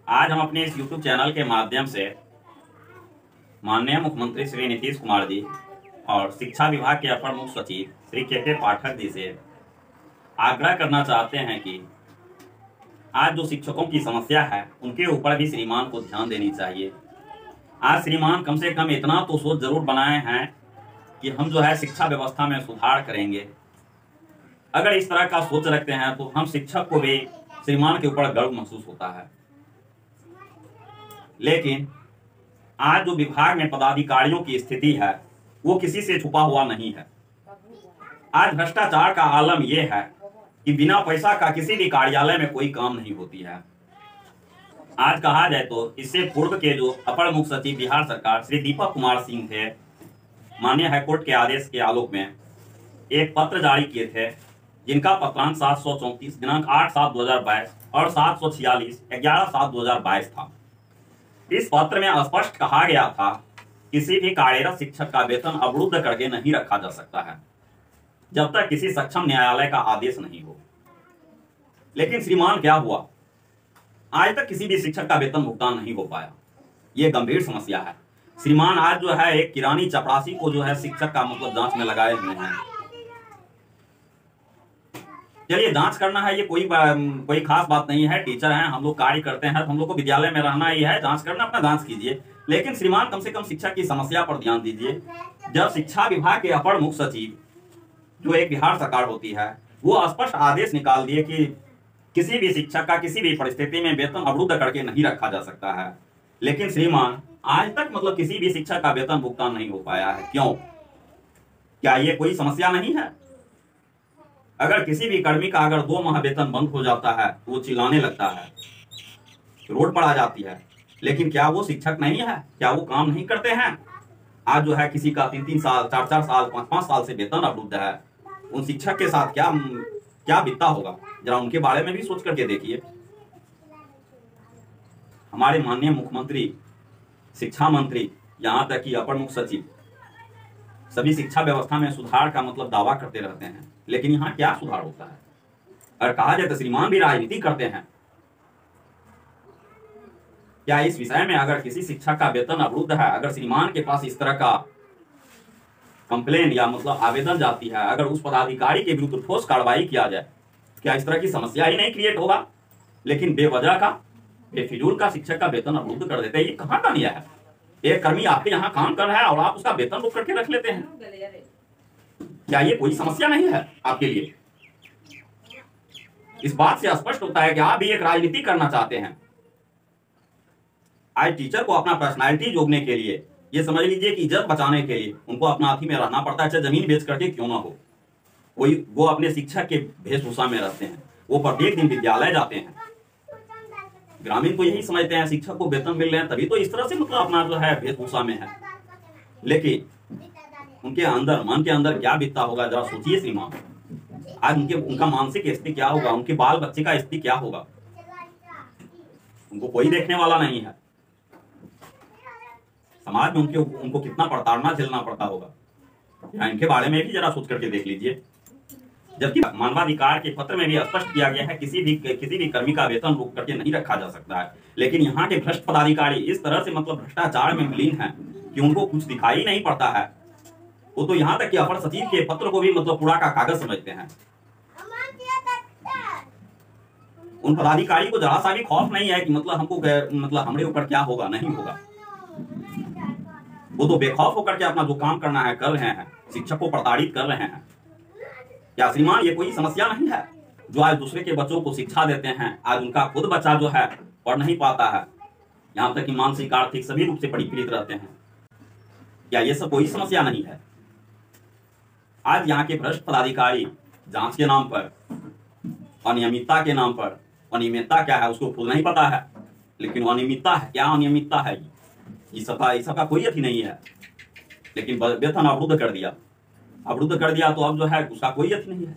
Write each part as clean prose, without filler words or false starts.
आज हम अपने इस YouTube चैनल के माध्यम से माननीय मुख्यमंत्री श्री नीतीश कुमार जी और शिक्षा विभाग के अपर मुख्य सचिव श्री के पाठक जी से आग्रह करना चाहते हैं कि आज जो शिक्षकों की समस्या है उनके ऊपर भी श्रीमान को ध्यान देनी चाहिए। आज श्रीमान कम से कम इतना तो सोच जरूर बनाए हैं कि हम जो है शिक्षा व्यवस्था में सुधार करेंगे। अगर इस तरह का सोच रखते हैं तो हम शिक्षक को भी श्रीमान के ऊपर गर्व महसूस होता है। लेकिन आज जो विभाग में पदाधिकारियों की स्थिति है वो किसी से छुपा हुआ नहीं है। आज भ्रष्टाचार का आलम यह है कि बिना पैसा का किसी भी कार्यालय में कोई काम नहीं होती है। आज कहा जाए तो इससे पूर्व के जो अपर मुख्य सचिव बिहार सरकार श्री दीपक कुमार सिंह थे, माननीय हाईकोर्ट के आदेश के आलोक में एक पत्र जारी किए थे जिनका पत्रांक 734 दिनांक 8/7/2022 और 746 11/7/2022 था। इस पत्र में स्पष्ट कहा गया था किसी भी कार्यरत शिक्षक का वेतन अवरुद्ध करके नहीं रखा जा सकता है जब तक किसी सक्षम न्यायालय का आदेश नहीं हो। लेकिन श्रीमान क्या हुआ, आज तक किसी भी शिक्षक का वेतन भुगतान नहीं हो पाया। ये गंभीर समस्या है। श्रीमान आज जो है एक किरानी चपरासी को जो है शिक्षक का मतलब जांच में लगाए हुए हैं। चलिए जांच करना है, ये कोई खास बात नहीं है। टीचर हैं, हम लोग कार्य करते हैं तो हम लोग को विद्यालय में रहना ही है। जांच करना अपना जांच कीजिए, लेकिन श्रीमान कम से कम शिक्षक की समस्या पर ध्यान दीजिए। जब शिक्षा विभाग के अपर मुख्य सचिव जो एक बिहार सरकार होती है वो स्पष्ट आदेश निकाल दिए कि किसी भी शिक्षक का किसी भी परिस्थिति में वेतन अवरुद्ध करके नहीं रखा जा सकता है, लेकिन श्रीमान आज तक मतलब किसी भी शिक्षक का वेतन भुगतान नहीं हो पाया है। क्यों? क्या ये कोई समस्या नहीं है? अगर किसी भी कर्मी का अगर 2 माह वेतन बंद हो जाता है तो वो चिल्लाने लगता है, रोड पर आ जाती है। लेकिन क्या वो शिक्षक नहीं है? क्या वो काम नहीं करते हैं? आज जो है किसी का 3-3 साल 4-4 साल 5-5 साल से वेतन अवरुद्ध है, उन शिक्षक के साथ क्या बीतता होगा, जरा उनके बारे में भी सोच करके देखिए। हमारे माननीय मुख्यमंत्री, शिक्षा मंत्री, यहाँ तक कि अपर मुख्य सचिव सभी शिक्षा व्यवस्था में सुधार का मतलब दावा करते रहते हैं, लेकिन यहाँ क्या सुधार होता है? अगर कहा जाए तो श्रीमान भी राजनीति करते हैं। क्या इस विषय में अगर किसी शिक्षक का वेतन अवरुद्ध है, अगर श्रीमान के पास इस तरह का कंप्लेन या मतलब आवेदन जाती है, अगर उस पदाधिकारी के विरुद्ध ठोस कार्रवाई किया जाए, क्या इस तरह की समस्या ही नहीं क्रिएट होगा? लेकिन बेवजह का बेफिजूल का शिक्षक का वेतन अवरुद्ध कर देते हैं। ये कहाँ का नियम है? एक कर्मी आपके यहाँ काम कर रहा है और आप उसका वेतन रोक करके रख लेते हैं। क्या ये कोई समस्या नहीं है आपके लिए? इस बात से स्पष्ट होता है कि आप भी एक राजनीति करना चाहते हैं। आज टीचर को अपना पर्सनालिटी जोड़ने के लिए, ये समझ लीजिए कि इज्जत बचाने के लिए उनको अपना अथी में रहना पड़ता है, चाहे जमीन बेच करके क्यों ना हो। वो अपने शिक्षक के वेशभूषा में रहते हैं, वो प्रत्येक दिन विद्यालय जाते हैं। ग्रामीण तो यही समझते हैं शिक्षक को वेतन मिल रहे हैं तभी तो इस तरह से मतलब अपना जो है वेशभूषा में है। लेकिन उनके अंदर, मन के अंदर क्या बीतता होगा, जरा सोचिए श्रीमान। आज उनका मानसिक स्थिति क्या होगा, उनके बाल बच्चे का स्थिति क्या होगा? उनको कोई देखने वाला नहीं है। समाज में उनको कितना प्रताड़ना झेलना पड़ता होगा, इनके बारे में भी जरा सोच करके देख लीजिए। जबकि मानवाधिकार के पत्र में भी स्पष्ट किया गया है किसी भी कर्मी का वेतन रोक करके नहीं रखा जा सकता है। लेकिन यहाँ के भ्रष्ट पदाधिकारी इस तरह से मतलब भ्रष्टाचार में विलीन है कि उनको कुछ दिखाई नहीं पड़ता है। वो तो यहाँ तक कि अपर सचिव के पत्र को भी मतलब पूरा का कागज समझते हैं। उन पदाधिकारी को जरा सा भी खौफ नहीं है कि मतलब हमको मतलब हमारे ऊपर क्या होगा, नहीं होगा। वो तो बेखौफ होकर के अपना जो काम करना है कर रहे हैं, शिक्षक को प्रताड़ित कर रहे हैं। क्या श्रीमान ये कोई समस्या नहीं है? जो आज दूसरे के बच्चों को शिक्षा देते हैं, आज उनका खुद बच्चा जो है पढ़ नहीं पाता है, यहाँ तक कि मानसिक आर्थिक सभी रूप से परिपीड़ित रहते हैं। क्या ये सब कोई समस्या नहीं है? आज यहाँ के भ्रष्ट पदाधिकारी जांच के नाम पर, अनियमितता के नाम पर, अनियमितता क्या है उसको खुद नहीं पता है, लेकिन अनियमितता है, क्या अनियमितता है ये सबका कोई अथी नहीं है। लेकिन वेतन अवरुद्ध कर दिया तो अब जो है उसका कोई अथी नहीं है।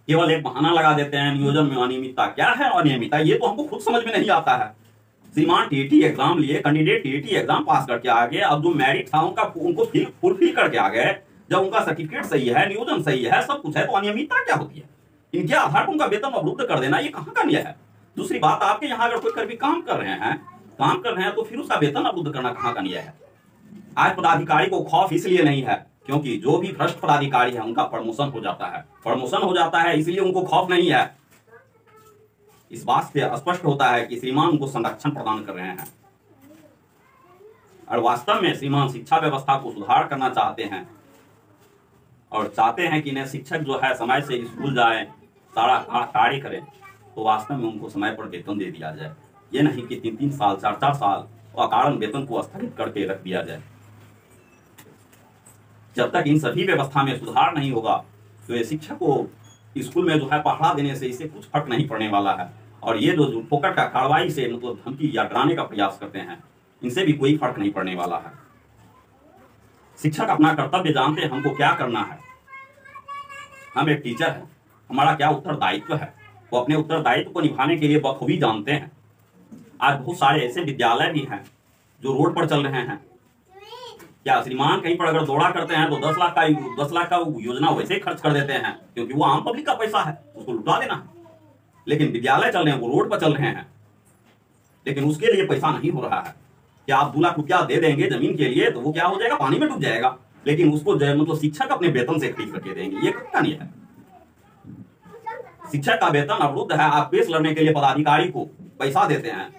केवल एक बहाना लगा देते हैं नियोजन में अनियमितता। क्या है अनियमितता? ये तो हमको खुद समझ में नहीं आता है। श्रीमान टीईटी एग्जाम लिए, कैंडिडेट टीईटी एग्जाम पास करके आ गए, अब जो मेरिट था उनको फुलफिल करके आ गए, जब उनका सर्टिफिकेट सही है, नियोजन सही है, सब कुछ है, तो अनियमितता क्या होती है? इनके आधार पर उनका वेतन अवरुद्ध कर देना ये कहाँ का न्याय है? दूसरी बात, आपके यहाँ अगर कोई कर्मी काम कर रहे हैं तो फिर उसका वेतन अवरुद्ध करना कहाँ का न्याय है। आज पदाधिकारी को खौफ इसलिए नहीं है क्योंकि जो भी भ्रष्ट पदाधिकारी है उनका प्रमोशन हो जाता है, इसलिए उनको खौफ नहीं है। इस बात से स्पष्ट होता है कि श्रीमान उनको संरक्षण प्रदान कर रहे हैं और वास्तव में श्रीमान शिक्षा व्यवस्था को सुधार करना चाहते हैं और चाहते हैं कि इन्हें शिक्षक जो है समय से स्कूल जाए, सारा कार्य करें, तो वास्तव में उनको समय पर वेतन दे दिया जाए। ये नहीं कि 3-3 साल 4-4 साल अकारण वेतन को स्थगित करके रख दिया जाए। जब तक इन सभी व्यवस्था में सुधार नहीं होगा तो ये शिक्षक को स्कूल में जो है पढ़ा देने से इससे कुछ फर्क नहीं पड़ने वाला है। और ये जो फोकट का कार्रवाई से मतलब धमकी या डराने का प्रयास करते हैं, इनसे भी कोई फर्क नहीं पड़ने वाला है। शिक्षक अपना कर्तव्य जानते हैं, हमको क्या करना है। हम एक टीचर हैं, हमारा क्या उत्तरदायित्व है, वो अपने उत्तरदायित्व को निभाने के लिए बखूबी जानते हैं। आज बहुत सारे ऐसे विद्यालय भी हैं जो रोड पर चल रहे हैं। क्या श्रीमान कहीं पर अगर दौड़ा करते हैं तो 10 लाख का योजना वैसे ही खर्च कर देते हैं क्योंकि वो आम पब्लिक का पैसा है, उसको लुटा देना है। लेकिन विद्यालय चल रहे हैं, वो रोड पर चल रहे हैं, लेकिन उसके लिए पैसा नहीं हो रहा है। क्या आप 2 लाख रुपया दे देंगे जमीन के लिए तो वो क्या हो जाएगा, पानी में डूब जाएगा। लेकिन उसको मतलब शिक्षक अपने वेतन से खरीद करके देंगे, ये कब नहीं है। शिक्षक का वेतन अवरुद्ध है। आप केस लड़ने के लिए पदाधिकारी को पैसा देते हैं,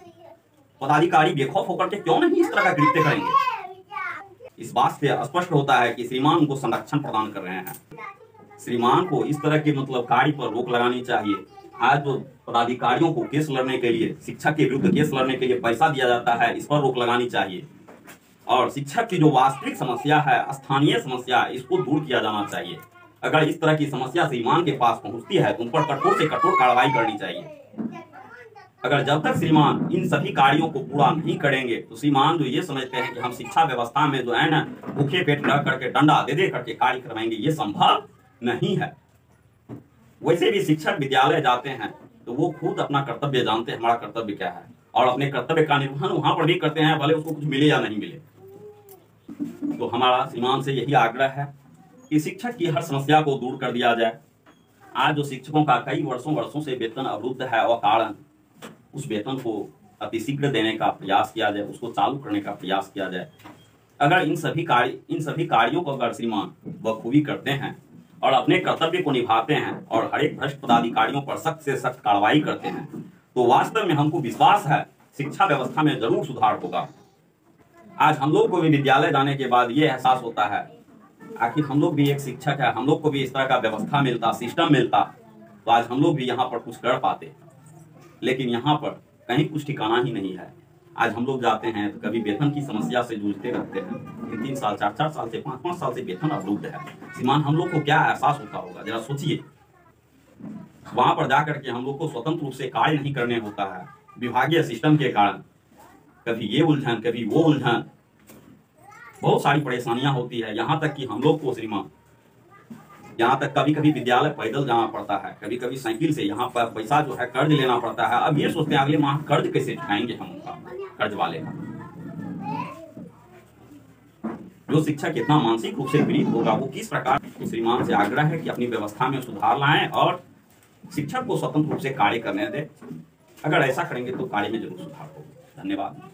पदाधिकारी बेखौफ होकर के क्यों नहीं इस तरह का कृत्य करेंगे। इस बात से स्पष्ट होता है कि श्रीमान उनको संरक्षण प्रदान कर रहे हैं। श्रीमान को इस तरह के मतलब कार्य पर रोक लगानी चाहिए। आज तो पदाधिकारियों को केस लड़ने के लिए, शिक्षक के विरुद्ध केस लड़ने के लिए पैसा दिया जाता है, इस पर रोक लगानी चाहिए। और शिक्षक की जो वास्तविक समस्या है, स्थानीय समस्या, इसको दूर किया जाना चाहिए। अगर इस तरह की समस्या श्रीमान के पास पहुंचती है तो उन पर कठोर से कठोर कार्रवाई करनी चाहिए। अगर जब तक श्रीमान इन सभी कार्यों को पूरा नहीं करेंगे तो श्रीमान जो ये समझते हैं कि हम शिक्षा व्यवस्था में जो है ना भूखे पेट रह करके डंडा दे करके कार्य करवाएंगे, ये संभव नहीं है। वैसे भी शिक्षक विद्यालय जाते हैं तो वो खुद अपना कर्तव्य जानते हैं, हमारा कर्तव्य क्या है, और अपने कर्तव्य का निर्वहन वहां पर भी करते हैं, भले उसको कुछ मिले या नहीं मिले। तो हमारा श्रीमान से यही आग्रह है कि शिक्षक की हर समस्या को दूर कर दिया जाए। आज जो शिक्षकों का कई वर्षों से वेतन अवरुद्ध है और कारण, उस वेतन को अतिशीघ्र देने का प्रयास किया जाए, उसको चालू करने का प्रयास किया जाए। अगर इन सभी कार्यों को अगर श्रीमान बखूबी करते हैं और अपने कर्तव्य को निभाते हैं और हर एक भ्रष्ट पदाधिकारियों पर सख्त से सख्त कार्रवाई करते हैं तो वास्तव में हमको विश्वास है शिक्षा व्यवस्था में जरूर सुधार होगा। आज हम लोग को भी विद्यालय जाने के बाद ये एहसास होता है, आखिर हम लोग भी एक शिक्षक है, हम लोग को भी इस तरह का व्यवस्था मिलता, सिस्टम मिलता तो आज हम लोग भी यहाँ पर कुछ कर पाते। लेकिन यहाँ पर कहीं कुछ ठिकाना ही नहीं है। आज हम लोग जाते हैं तो कभी वेतन की समस्या से जूझते रहते हैं, 3-3 साल 4-4 साल से 5-5 साल से वेतन अवरुद्ध है। श्रीमान हम लोग को क्या एहसास होता होगा, जरा सोचिए। वहां पर जाकर के हम लोग को स्वतंत्र रूप से कार्य नहीं करने होता है, विभागीय सिस्टम के कारण कभी ये उलझन कभी वो उलझन, बहुत सारी परेशानियां होती है। यहाँ तक कि हम लोग को श्रीमान यहाँ तक कभी कभी विद्यालय पैदल जाना पड़ता है, कभी कभी साइकिल से, यहाँ पर पैसा जो है कर्ज लेना पड़ता है। अब ये सोचते हैं अगले माह कर्ज कैसे चुकाएंगे हम उनका, कर्ज वाले का। जो शिक्षक इतना मानसिक रूप से पीड़ित होगा वो किस प्रकार। श्रीमान से आग्रह है कि अपनी व्यवस्था में सुधार लाएं और शिक्षक को स्वतंत्र रूप से कार्य करने दें। अगर ऐसा करेंगे तो कार्य में जरूर सुधार होगा। धन्यवाद।